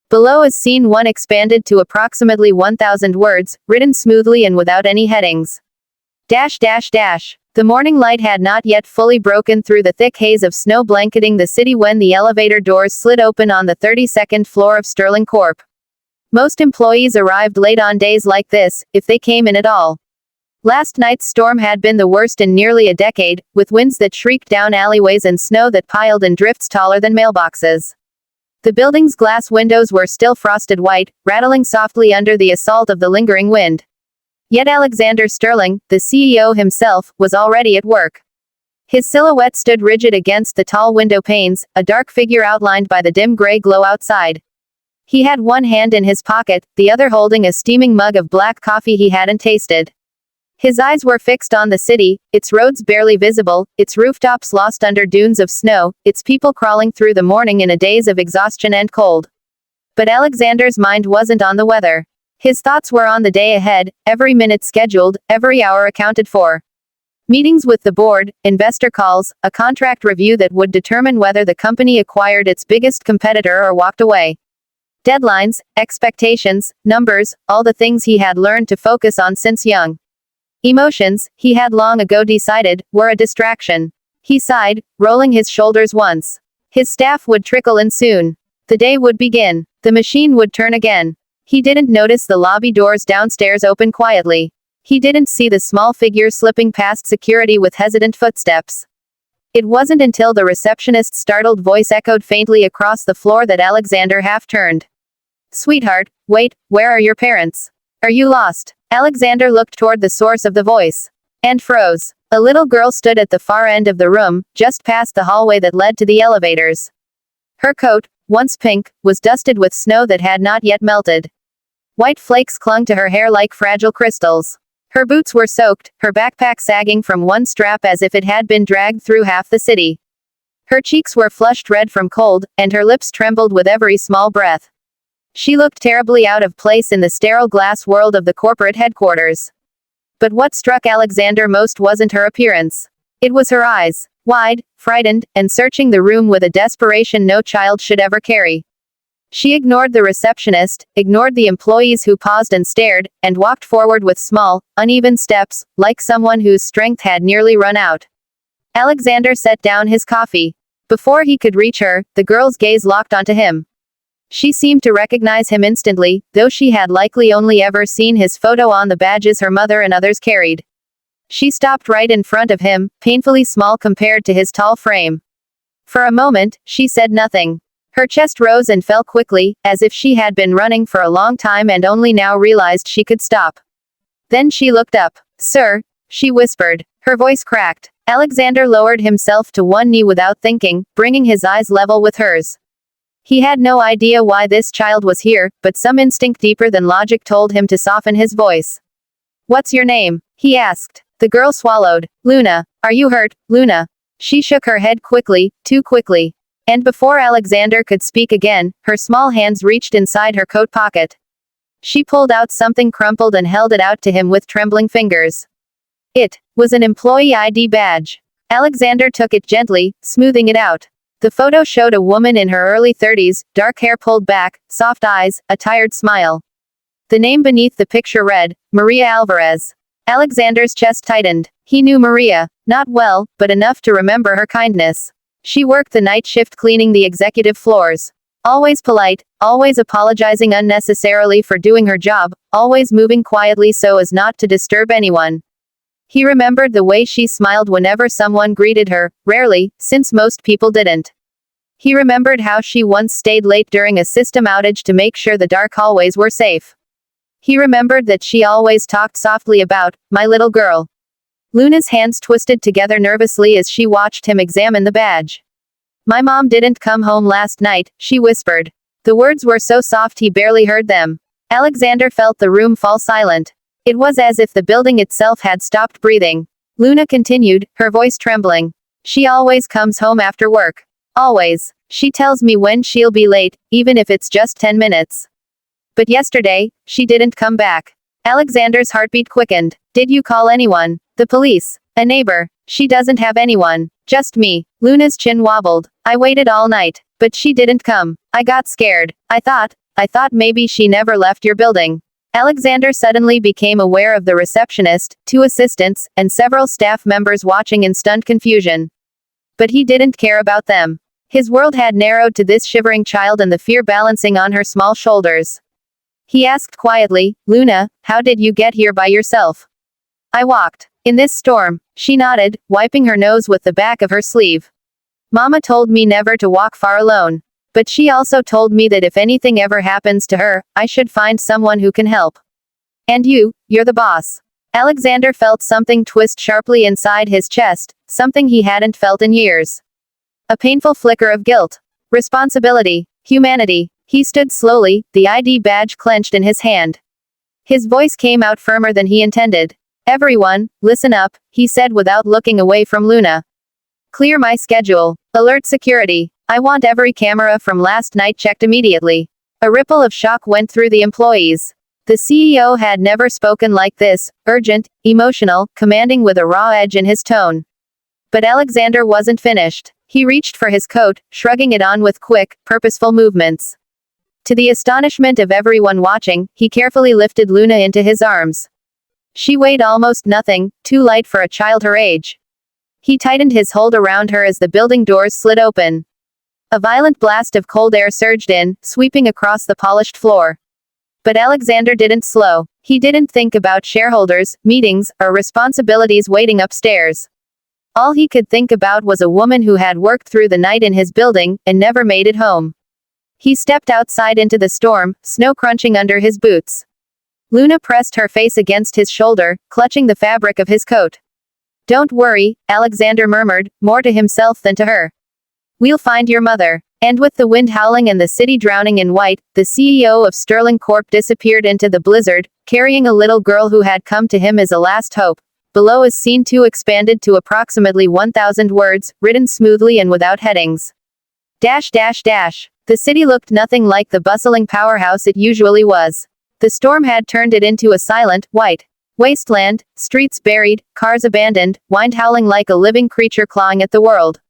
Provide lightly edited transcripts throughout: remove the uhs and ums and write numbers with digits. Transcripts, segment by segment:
Below is scene 1 expanded to approximately 1,000 words, written smoothly and without any headings. Dash dash dash. The morning light had not yet fully broken through the thick haze of snow blanketing the city when the elevator doors slid open on the 32nd floor of Sterling Corp. Most employees arrived late on days like this, if they came in at all. Last night's storm had been the worst in nearly a decade, with winds that shrieked down alleyways and snow that piled in drifts taller than mailboxes. The building's glass windows were still frosted white, rattling softly under the assault of the lingering wind. Yet Alexander Sterling, the CEO himself, was already at work. His silhouette stood rigid against the tall window panes, a dark figure outlined by the dim gray glow outside. He had one hand in his pocket, the other holding a steaming mug of black coffee he hadn't tasted. His eyes were fixed on the city, its roads barely visible, its rooftops lost under dunes of snow, its people crawling through the morning in a daze of exhaustion and cold. But Alexander's mind wasn't on the weather. His thoughts were on the day ahead, every minute scheduled, every hour accounted for. Meetings with the board, investor calls, a contract review that would determine whether the company acquired its biggest competitor or walked away. Deadlines, expectations, numbers, all the things he had learned to focus on since young. Emotions, he had long ago decided, were a distraction. He sighed, rolling his shoulders once. His staff would trickle in soon. The day would begin. The machine would turn again. He didn't notice the lobby doors downstairs open quietly. He didn't see the small figure slipping past security with hesitant footsteps. It wasn't until the receptionist's startled voice echoed faintly across the floor that Alexander half turned. "Sweetheart, wait, where are your parents? Are you lost?" Alexander looked toward the source of the voice. And froze. A little girl stood at the far end of the room, just past the hallway that led to the elevators. Her coat, once pink, was dusted with snow that had not yet melted. White flakes clung to her hair like fragile crystals. Her boots were soaked, her backpack sagging from one strap as if it had been dragged through half the city. Her cheeks were flushed red from cold, and her lips trembled with every small breath. She looked terribly out of place in the sterile glass world of the corporate headquarters. But what struck Alexander most wasn't her appearance. It was her eyes, wide, frightened, and searching the room with a desperation no child should ever carry. She ignored the receptionist, ignored the employees who paused and stared, and walked forward with small, uneven steps, like someone whose strength had nearly run out. Alexander set down his coffee. Before he could reach her, the girl's gaze locked onto him. She seemed to recognize him instantly, though she had likely only ever seen his photo on the badges her mother and others carried. She stopped right in front of him, painfully small compared to his tall frame. For a moment, she said nothing. Her chest rose and fell quickly, as if she had been running for a long time and only now realized she could stop. Then she looked up. "Sir," she whispered. Her voice cracked. Alexander lowered himself to one knee without thinking, bringing his eyes level with hers. He had no idea why this child was here, but some instinct deeper than logic told him to soften his voice. "What's your name?" he asked. The girl swallowed. "Luna. Are you hurt, Luna?" She shook her head quickly, too quickly. And before Alexander could speak again, her small hands reached inside her coat pocket. She pulled out something crumpled and held it out to him with trembling fingers. It was an employee ID badge. Alexander took it gently, smoothing it out. The photo showed a woman in her early 30s, dark hair pulled back, soft eyes, a tired smile. The name beneath the picture read, Maria Alvarez. Alexander's chest tightened. He knew Maria, not well, but enough to remember her kindness. She worked the night shift cleaning the executive floors. Always polite, always apologizing unnecessarily for doing her job, always moving quietly so as not to disturb anyone. He remembered the way she smiled whenever someone greeted her, rarely, since most people didn't. He remembered how she once stayed late during a system outage to make sure the dark hallways were safe. He remembered that she always talked softly about, "my little girl." Luna's hands twisted together nervously as she watched him examine the badge. "My mom didn't come home last night," she whispered. The words were so soft he barely heard them. Alexander felt the room fall silent. It was as if the building itself had stopped breathing. Luna continued, her voice trembling. "She always comes home after work. Always. She tells me when she'll be late, even if it's just 10 minutes. But yesterday, she didn't come back." Alexander's heartbeat quickened. "Did you call anyone? The police? A neighbor?" "She doesn't have anyone. Just me." Luna's chin wobbled. "I waited all night. But she didn't come. I got scared. I thought I thought maybe she never left your building. Alexander suddenly became aware of the receptionist, 2 assistants, and several staff members watching in stunned confusion. But he didn't care about them. His world had narrowed to this shivering child and the fear balancing on her small shoulders. He asked quietly, Luna, how did you get here by yourself? I walked. In this storm. She nodded, wiping her nose with the back of her sleeve. Mama told me never to walk far alone. But she also told me that if anything ever happens to her, I should find someone who can help. And you're the boss. Alexander felt something twist sharply inside his chest, something he hadn't felt in years. A painful flicker of guilt. Responsibility. Humanity. He stood slowly, the ID badge clenched in his hand. His voice came out firmer than he intended. Everyone, listen up, he said without looking away from Luna. Clear my schedule. Alert security. I want every camera from last night checked immediately. A ripple of shock went through the employees. The CEO had never spoken like this, urgent, emotional, commanding with a raw edge in his tone. But Alexander wasn't finished. He reached for his coat, shrugging it on with quick, purposeful movements. To the astonishment of everyone watching, he carefully lifted Luna into his arms. She weighed almost nothing, too light for a child her age. He tightened his hold around her as the building doors slid open. A violent blast of cold air surged in, sweeping across the polished floor. But Alexander didn't slow. He didn't think about shareholders, meetings, or responsibilities waiting upstairs. All he could think about was a woman who had worked through the night in his building, and never made it home. He stepped outside into the storm, snow crunching under his boots. Luna pressed her face against his shoulder, clutching the fabric of his coat. Don't worry, Alexander murmured, more to himself than to her. We'll find your mother. And with the wind howling and the city drowning in white, the CEO of Sterling Corp disappeared into the blizzard, carrying a little girl who had come to him as a last hope. Below is scene 2 expanded to approximately 1,000 words, written smoothly and without headings. The city looked nothing like the bustling powerhouse it usually was. The storm had turned it into a silent, white wasteland, streets buried, cars abandoned, wind howling like a living creature clawing at the world.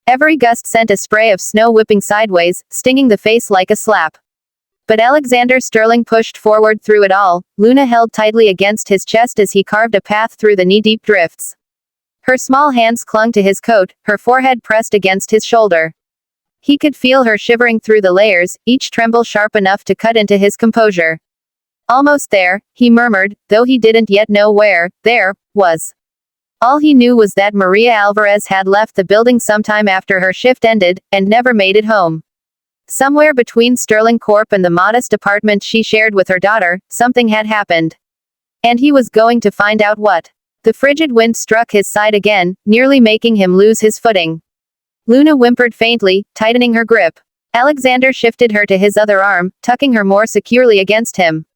Every gust sent a spray of snow whipping sideways, stinging the face like a slap. But Alexander Sterling pushed forward through it all, Luna held tightly against his chest as he carved a path through the knee-deep drifts. Her small hands clung to his coat, her forehead pressed against his shoulder. He could feel her shivering through the layers, each tremble sharp enough to cut into his composure. Almost there, he murmured, though he didn't yet know where, there was. All he knew was that Maria Alvarez had left the building sometime after her shift ended, and never made it home. Somewhere between Sterling Corp and the modest apartment she shared with her daughter, something had happened. And he was going to find out what. The frigid wind struck his side again, nearly making him lose his footing. Luna whimpered faintly, tightening her grip. Alexander shifted her to his other arm, tucking her more securely against him.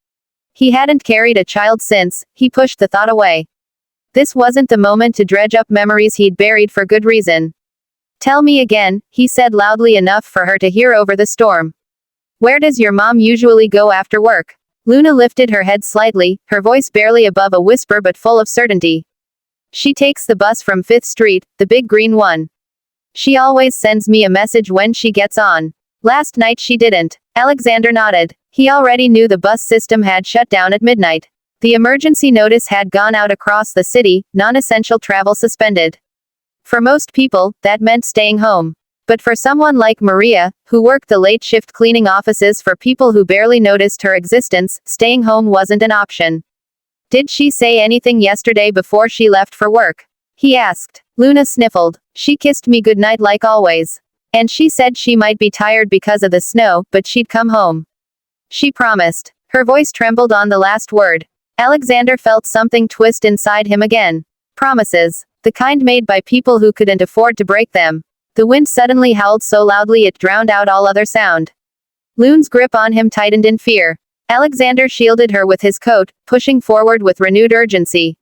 He hadn't carried a child since. He pushed the thought away. This wasn't the moment to dredge up memories he'd buried for good reason. Tell me again, he said loudly enough for her to hear over the storm. Where does your mom usually go after work? Luna lifted her head slightly, her voice barely above a whisper but full of certainty. She takes the bus from 5th Street, the big green one. She always sends me a message when she gets on. Last night she didn't. Alexander nodded. He already knew the bus system had shut down at midnight. The emergency notice had gone out across the city, non-essential travel suspended. For most people, that meant staying home. But for someone like Maria, who worked the late shift cleaning offices for people who barely noticed her existence, staying home wasn't an option. Did she say anything yesterday before she left for work? He asked. Luna sniffled. She kissed me goodnight like always. And she said she might be tired because of the snow, but she'd come home. She promised. Her voice trembled on the last word. Alexander felt something twist inside him again. Promises. The kind made by people who couldn't afford to break them. The wind suddenly howled so loudly it drowned out all other sound. Luna's grip on him tightened in fear. Alexander shielded her with his coat, pushing forward with renewed urgency.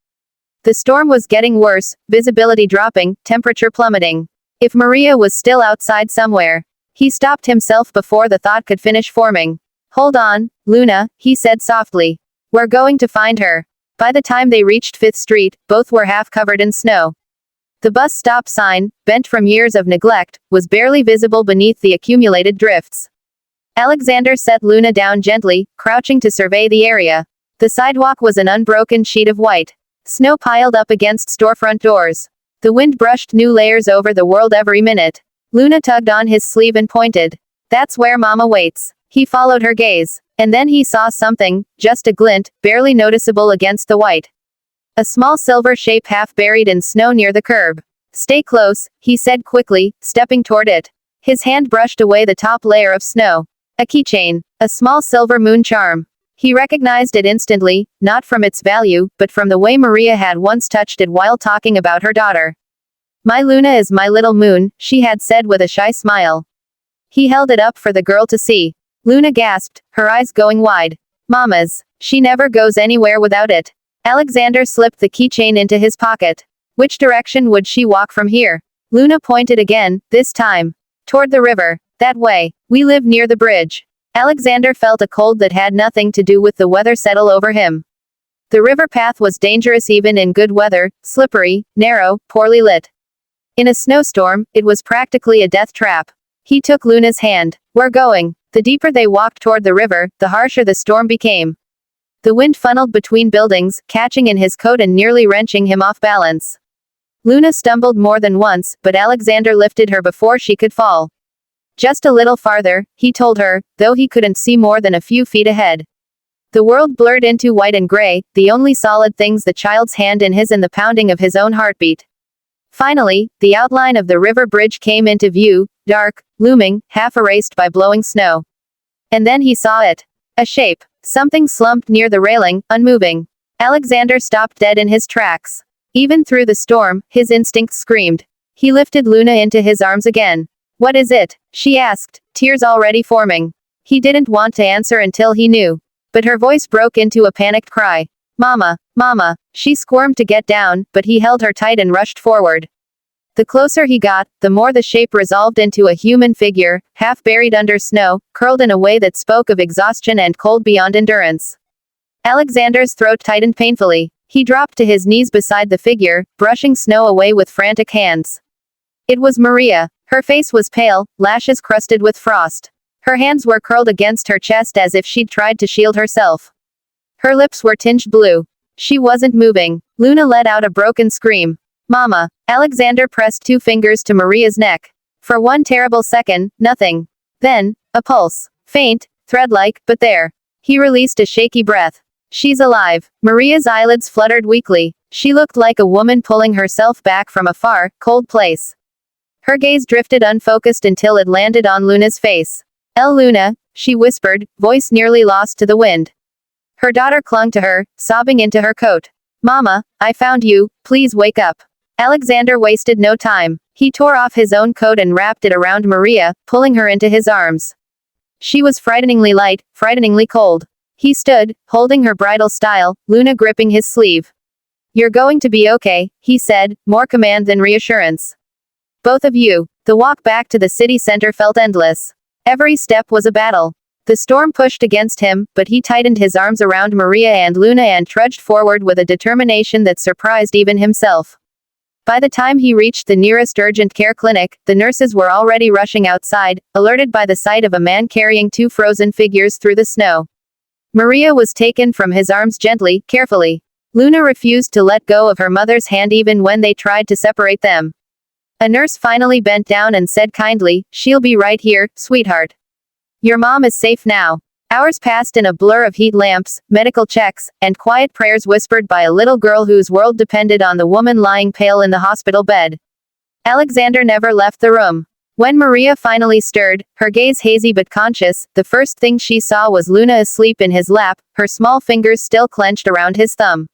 The storm was getting worse, visibility dropping, temperature plummeting. If Maria was still outside somewhere. He stopped himself before the thought could finish forming. Hold on, Luna, he said softly. We're going to find her. By the time they reached 5th Street, both were half covered in snow. The bus stop sign, bent from years of neglect, was barely visible beneath the accumulated drifts. Alexander set Luna down gently, crouching to survey the area. The sidewalk was an unbroken sheet of white. Snow piled up against storefront doors. The wind brushed new layers over the world every minute. Luna tugged on his sleeve and pointed. That's where Mama waits. He followed her gaze. And then he saw something, just a glint, barely noticeable against the white. A small silver shape half buried in snow near the curb. Stay close, he said quickly, stepping toward it. His hand brushed away the top layer of snow. A keychain. A small silver moon charm. He recognized it instantly, not from its value, but from the way Maria had once touched it while talking about her daughter. My Luna is my little moon, she had said with a shy smile. He held it up for the girl to see. Luna gasped, her eyes going wide. Mama's. She never goes anywhere without it. Alexander slipped the keychain into his pocket. Which direction would she walk from here? Luna pointed again, this time. Toward the river. That way. We live near the bridge. Alexander felt a cold that had nothing to do with the weather settle over him. The river path was dangerous even in good weather, slippery, narrow, poorly lit. In a snowstorm, it was practically a death trap. He took Luna's hand. We're going. The deeper they walked toward the river, the harsher the storm became. The wind funneled between buildings, catching in his coat and nearly wrenching him off balance. Luna stumbled more than once, but Alexander lifted her before she could fall. Just a little farther, he told her, though he couldn't see more than a few feet ahead. The world blurred into white and gray, the only solid things the child's hand in his and the pounding of his own heartbeat. Finally, the outline of the river bridge came into view, dark, looming, half erased by blowing snow. And then he saw it. A shape. Something slumped near the railing, unmoving. Alexander stopped dead in his tracks. Even through the storm, his instincts screamed. He lifted Luna into his arms again. What is it? She asked, tears already forming. He didn't want to answer until he knew. But her voice broke into a panicked cry. Mama, Mama. She squirmed to get down, but he held her tight and rushed forward. The closer he got, the more the shape resolved into a human figure, half buried under snow, curled in a way that spoke of exhaustion and cold beyond endurance. Alexander's throat tightened painfully. He dropped to his knees beside the figure, brushing snow away with frantic hands. It was Maria. Her face was pale, lashes crusted with frost. Her hands were curled against her chest as if she'd tried to shield herself. Her lips were tinged blue. She wasn't moving. Luna let out a broken scream. Mama. Alexander pressed 2 fingers to Maria's neck. For one terrible second, nothing. Then, a pulse. Faint, thread-like, but there. He released a shaky breath. She's alive. Maria's eyelids fluttered weakly. She looked like a woman pulling herself back from a far, cold place. Her gaze drifted unfocused until it landed on Luna's face. El Luna, she whispered, voice nearly lost to the wind. Her daughter clung to her, sobbing into her coat. Mama, I found you, please wake up. Alexander wasted no time. He tore off his own coat and wrapped it around Maria, pulling her into his arms. She was frighteningly light, frighteningly cold. He stood, holding her bridal style, Luna gripping his sleeve. You're going to be okay, he said, more command than reassurance. Both of you. The walk back to the city center felt endless. Every step was a battle. The storm pushed against him, but he tightened his arms around Maria and Luna and trudged forward with a determination that surprised even himself. By the time he reached the nearest urgent care clinic, the nurses were already rushing outside, alerted by the sight of a man carrying 2 frozen figures through the snow. Maria was taken from his arms gently, carefully. Luna refused to let go of her mother's hand even when they tried to separate them. A nurse finally bent down and said kindly, "She'll be right here, sweetheart. Your mom is safe now." Hours passed in a blur of heat lamps, medical checks, and quiet prayers whispered by a little girl whose world depended on the woman lying pale in the hospital bed. Alexander never left the room. When Maria finally stirred, her gaze hazy but conscious, the first thing she saw was Luna asleep in his lap, her small fingers still clenched around his thumb.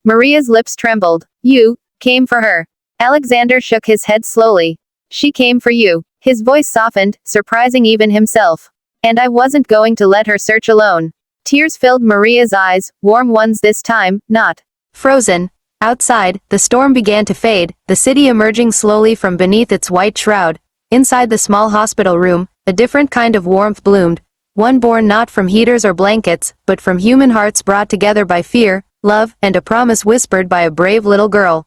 Maria's lips trembled. "You came for her." Alexander shook his head slowly. "She came for you." His voice softened, surprising even himself. "And I wasn't going to let her search alone." Tears filled Maria's eyes, warm ones this time, not frozen. Outside, the storm began to fade, the city emerging slowly from beneath its white shroud. Inside the small hospital room, a different kind of warmth bloomed, one born not from heaters or blankets, but from human hearts brought together by fear, love, and a promise whispered by a brave little girl.